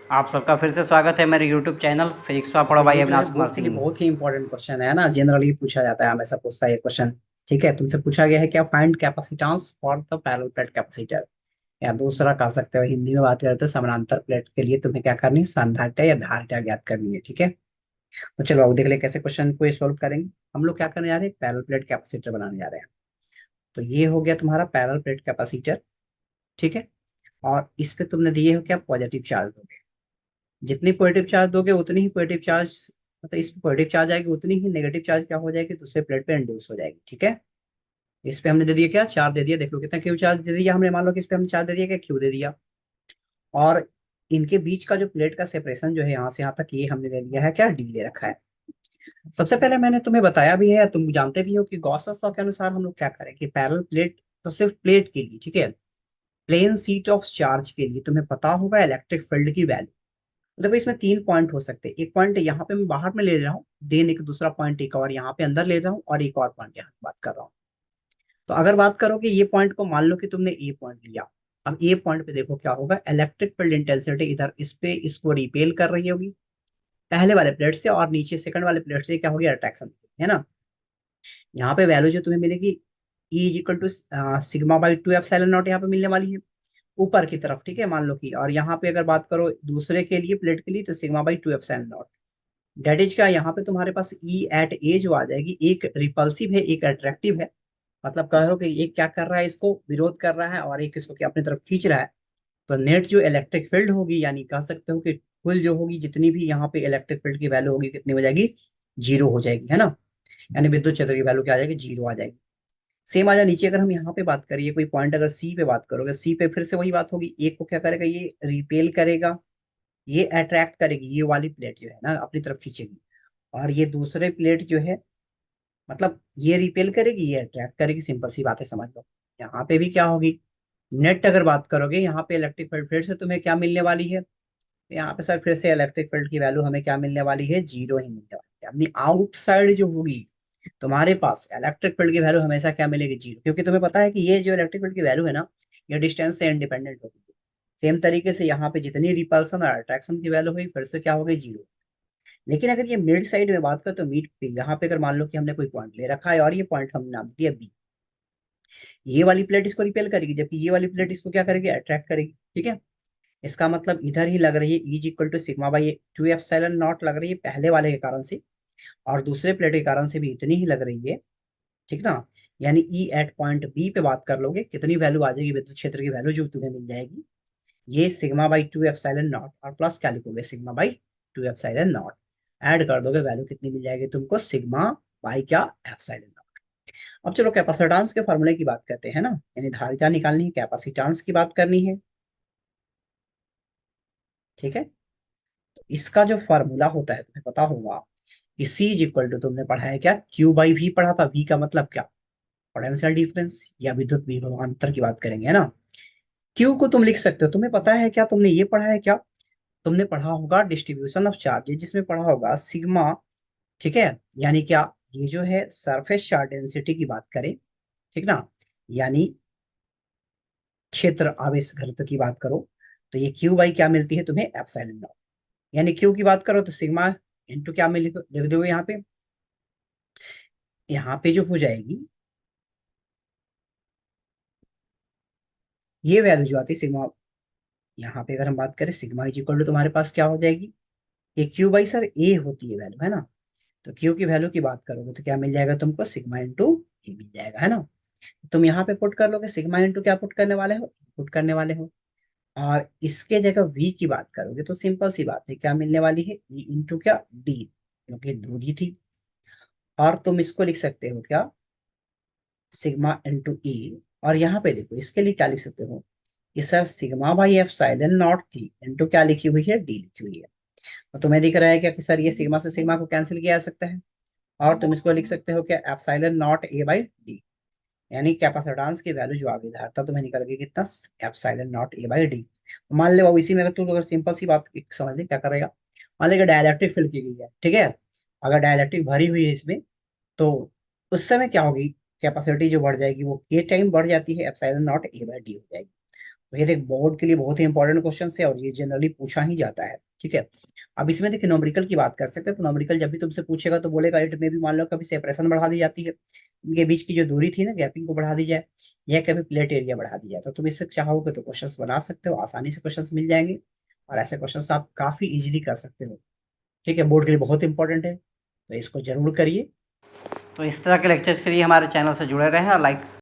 आप सबका फिर से स्वागत है मेरे यूट्यूब चैनल फिजिक्स का पढ़ो तो भाई ये जो है अविनाश कुमार बेसिकली सिंह। बहुत ही इंपॉर्टेंट क्वेश्चन है ना, जनरली पूछा जाता है, हमेशा पूछता है ये क्वेश्चन। ठीक है, तुमसे पूछा गया है क्या, find capacitance for the parallel plate capacitor. या दूसरा कह सकते हो, हिंदी में बात करें तो समानांतर प्लेट के लिए तुम्हें क्या करनी है, संधारिता या धारिता ज्ञात करनी है। ठीक है, तो चलो अब देख ले कैसे क्वेश्चन को ये सोल्व करेंगे। हम लोग क्या करने जा रहे हैं, पैरेलल प्लेट कैपेसिटर बनाने जा रहे हैं। तो ये हो गया तुम्हारा पैरेलल प्लेट कैपेसिटर। ठीक है, और इस पे तुमने दिए हो क्या, पॉजिटिव चार्ज दोगे। जितनी पॉजिटिव चार्ज दोगे उतनी ही पॉजिटिव चार्ज, मतलब इस पे पॉजिटिव चार्ज आएगी, उतनी ही नेगेटिव चार्ज क्या हो जाएगी, दूसरे प्लेट पे इंड्यूस हो जाएगी। ठीक है, इस पे हमने दे दिया क्या, चार्ज दे दिया। देख लो कितना क्यू चार्ज दे दिया हमने, मान लो कि इस पे हमने चार्ज दे दिया क्या, क्यू दे दिया। और इनके बीच का जो प्लेट का सेपरेशन जो है यहाँ से यहाँ तक, ये हमने दे दिया है क्या, डी ले रखा है। सबसे पहले मैंने तुम्हें बताया भी है, तुम जानते भी हो कि गॉस लॉ के अनुसार हम लोग क्या करें कि पैरेलल प्लेट, तो सिर्फ प्लेट के लिए, ठीक है, प्लेन शीट ऑफ चार्ज के लिए तुम्हें पता होगा इलेक्ट्रिक फील्ड की वैल्यू। देखो इसमें तीन पॉइंट हो सकते हैं, एक पॉइंट यहाँ पे मैं बाहर में ले रहा हूँ, देन एक दूसरा पॉइंट एक और यहाँ पे अंदर ले रहा हूँ, और एक और पॉइंट यहाँ पे बात कर रहा हूँ। तो अगर बात करो कि ये पॉइंट को मान लो कि तुमने ए पॉइंट लिया, अब ए पॉइंट पे देखो क्या होगा, इलेक्ट्रिक फील्ड इंटेंसिटी इधर इस पे इसको रिपेल कर रही होगी पहले वाले प्लेट से, और नीचे सेकंड वाले प्लेट से क्या होगी, अट्रैक्शन, है ना। यहाँ पे वैल्यू जो तुम्हें मिलेगी, E is equal to sigma by two epsilon naught यहाँ पे मिलने वाली है ऊपर की तरफ। ठीक है, मान लो कि, और यहाँ पे अगर बात करो दूसरे के लिए, प्लेट के लिए, तो sigma by two epsilon naught. That is क्या, यहाँ पे तुम्हारे पास ई एट ए जो आ जाएगी, एक रिपल्सिव है एक अट्रैक्टिव है। मतलब कह रहे हो कि एक क्या कर रहा है, इसको विरोध कर रहा है, और एक इसको क्या अपनी तरफ खींच रहा है। तो नेट जो इलेक्ट्रिक फील्ड होगी, यानी कह सकते हो कि कुल जो होगी, जितनी भी यहाँ पे इलेक्ट्रिक फील्ड की वैल्यू होगी, कितनी हो जाएगी, जीरो हो जाएगी, है ना। यानी विद्युत क्षेत्र की वैल्यू क्या आ जाएगी, जीरो आ जाएगी। सेम आ जाए नीचे, अगर हम यहाँ पे बात करिए कोई पॉइंट, अगर सी पे बात करोगे, सी पे फिर से वही बात होगी, एक को क्या करेगा, ये रिपेल करेगा, ये अट्रैक्ट करेगी, ये वाली प्लेट जो है ना अपनी तरफ खींचेगी, और ये दूसरे प्लेट जो है, मतलब ये रिपेल करेगी, ये अट्रैक्ट करेगी, सिंपल सी बात है, समझ लो। यहाँ पे भी क्या होगी, नेट अगर बात करोगे, यहाँ पे इलेक्ट्रिक फील्ड फिर से तुम्हें क्या मिलने वाली है, यहाँ पे सर फिर से इलेक्ट्रिक फील्ड की वैल्यू हमें क्या मिलने वाली है, जीरो ही मिलने वाली है। अपनी आउटसाइड जो होगी तुम्हारे पास, इलेक्ट्रिक फील्ड की वैल्यू हमेशा क्या मिलेगी, जीरो, क्योंकि तुम्हें पता है कि ये जो इलेक्ट्रिक फील्ड की वैल्यू है ना, ये डिस्टेंस से इंडिपेंडेंट होगी। सेम तरीके से यहाँ पे जितनी रिपल्सन और अट्रैक्शन की वैल्यू हुई, फिर से क्या हो गई, जीरो। लेकिन अगर ये मिड साइड में बात करें, तो मिड पे यहाँ पे अगर मान लो कि हमने कोई पॉइंट ले रखा है, और ये पॉइंट हमने नाम दिया बी, ये वाली प्लेट इसको रिपेल करेगी, जबकि ये वाली प्लेट इसको क्या करेगी, अट्रैक्ट करेगी। ठीक है, इसका मतलब इधर ही लग रही है, is equal to sigma by two epsilon naught लग रही है पहले वाले के कारण से, और दूसरे प्लेट के कारण से भी इतनी ही लग रही है। ठीक ना, यानी ई एट पॉइंट बी पे बात कर लोगे, कितनी वैल्यू आ जाएगी, विद्युत क्षेत्र की वैल्यू जो तुम्हें मिल जाएगी, ये sigma by two epsilon not, और प्लस क्या लिखोगे, sigma by two epsilon not. Add कर दोगे, वैल्यू कितनी मिल जाएगी तुमको, सिग्मा बाई क्या, एप्सिलॉन नॉट। अब चलो कैपेसिटेंस के फॉर्मूले की बात करते हैं ना, यानी धारिता निकालनी है, कैपेसिटेंस की बात करनी है। ठीक है, इसका जो फॉर्मूला होता है तुम्हें पता होगा कि सी इज इक्वल टू, तुमने पढ़ा है क्या, क्यू बाई वी पढ़ा था, वी का मतलब क्या, पोटेंशियल डिफरेंस या विद्युत विभवांतर की बात करेंगे, है ना। क्यू को तुम लिख सकते हो, तुम्हें पता है क्या, तुमने ये पढ़ा है क्या, तुमने पढ़ा होगा डिस्ट्रीब्यूशन ऑफ चार्ज, जिसमें पढ़ा होगा सिग्मा। ठीक है, यानी क्या, ये जो है सरफेस चार्ज डेंसिटी की बात करें, ठीक ना, यानी क्षेत्र आवेश घनत्व की बात करो, तो ये क्यू बाई क्या मिलती है तुम्हें, एप्सिलॉन नॉट। यानी क्यू की बात करो तो सिग्मा इंटू क्या मिल लिख दोगे यहाँ पे, यहाँ पे जो हो जाएगी, ये वैल्यू जो आती है सिग्मा, यहाँ पे अगर हम बात करें सिग्मा इज इक्वल टू, तुम्हारे पास क्या हो जाएगी, ये क्यू बाई सर ए होती है वैल्यू, है ना। तो क्यू की वैल्यू की बात करोगे तो क्या मिल जाएगा तुमको, सिग्मा इंटू ए मिल जाएगा, है ना। तुम यहाँ पे पुट कर लोगे, सिग्मा इंटू क्या पुट करने वाले हो, पुट करने वाले हो। और इसके जगह वी की बात करोगे तो सिंपल सी बात है, क्या मिलने वाली है, ई इंटू क्या, डी, क्योंकि दूरी थी। और तुम इसको लिख सकते हो क्या, सिग्मा इंटू ई। और यहाँ पे देखो इसके लिए क्या लिख सकते हो, कि sir sigma by F साइलन not थी इंटू क्या लिखी हुई है, डी लिखी हुई है। तो तुम्हें दिख रहा है क्या कि सर ये सिग्मा से सिग्मा को कैंसिल किया जा सकता है, और तुम इसको लिख सकते हो क्या, epsilon not a by D. यानी कैपेसिटेंस की वैल्यू जो आगे धारता तुम्हें निकल गई कितना, epsilon not a by D. मान ले, अब इसी में अगर तू अगर सिंपल सी बात एक समझ ले क्या करेगा, मान ले डायलैक्ट्रिक फिल की गई है, ठीक है, अगर डायलैक्ट्रिक भरी हुई है इसमें, तो उस समय क्या होगी, कैपेसिटी जो बढ़ जाएगी वो के टाइम बढ़ जाती है, epsilon not a by D हो जाएगी। तो ये देख बोर्ड के लिए बहुत ही इंपॉर्टेंट क्वेश्चन है और ये जनरली पूछा ही जाता है। ठीक है, अब इसमें देखिए न्यूमेरिकल की बात कर सकते हैं। तो न्यूमेरिकल जब भी तुमसे पूछेगा तो बोलेगा इट में भी मान लो कभी सेपरेशन बढ़ा दी जाती है, इनके बीच की जो दूरी थी ना गैपिंग को बढ़ा दी जाए, या कभी प्लेट एरिया बढ़ा दी जाए। तो तुम इससे चाहोगे तो क्वेश्चंस बना सकते हो, आसानी से क्वेश्चंस मिल जाएंगे और ऐसे क्वेश्चंस आप काफी इजीली कर सकते हो। ठीक है, बोर्ड के लिए बहुत इंपॉर्टेंट है, तो इसको जरूर करिए। तो इस तरह के लेक्चर्स के लिए हमारे चैनल से जुड़े रहें और लाइक